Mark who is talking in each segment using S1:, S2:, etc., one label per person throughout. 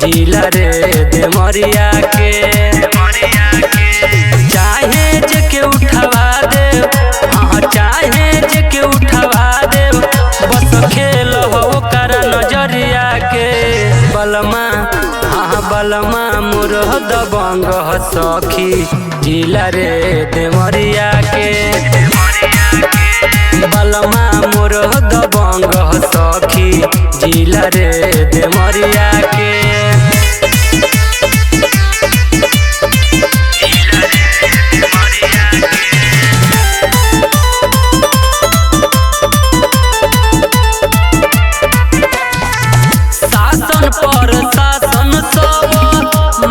S1: जिला रे देवरिया के। चाहे जे के उठवा दे, हाँ चाहे जे के उठवा दे, बस खेल हो कर नजरिया के। बलमा हाँ बलमा मुरह दबंग सखी जिला रे देवरिया के। बलमा मुरह दबंग सखी जिला रे देवरिया के। शासन पर शासन सब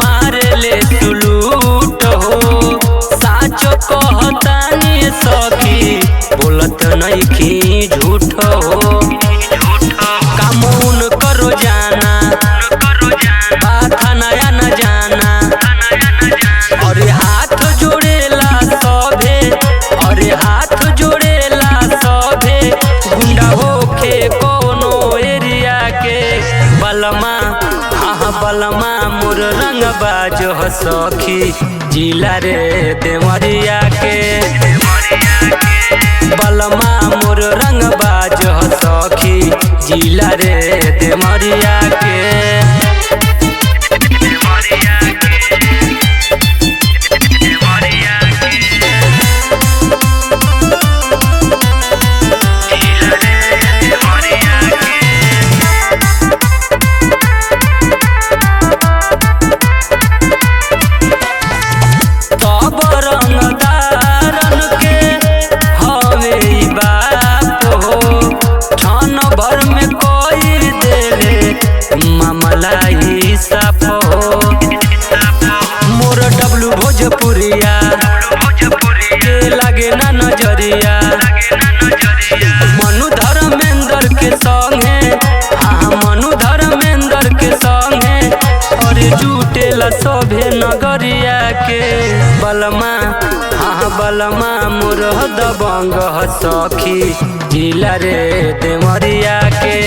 S1: मारे ले सुलूट हो। साचो कहतानी सखी बोलत नइखी झूठ हो। कामून करो जाना बाथा नया न जाना। अरे हाथ जोड़ेला सभे, अरे हाथ जोड़ेला सभे, गुंडा होके कोनो एरिया के। बलमा हाँ बलमा मोर रंग बाजो सखी जिला रे देवरिया के। बलमा मोर रंग बाजो सखी जिला रे देवरिया के। मामलाई साफ हो मोर डब्लू भोजपुरिया के लागे ना नजरिया। मनु धर्मेंद्र के संगे, हाँ मनु धर्मेंद्र के संगे, और जुटेला सभे नगरिया के। बलमा हाँ बलमा मोर दबंग सखी जिला रे देवरिया के।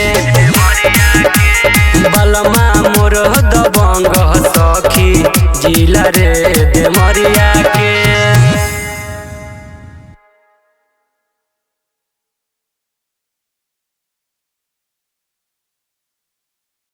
S1: बलमा मोर दबंग सखी जिला रे देवरिया के।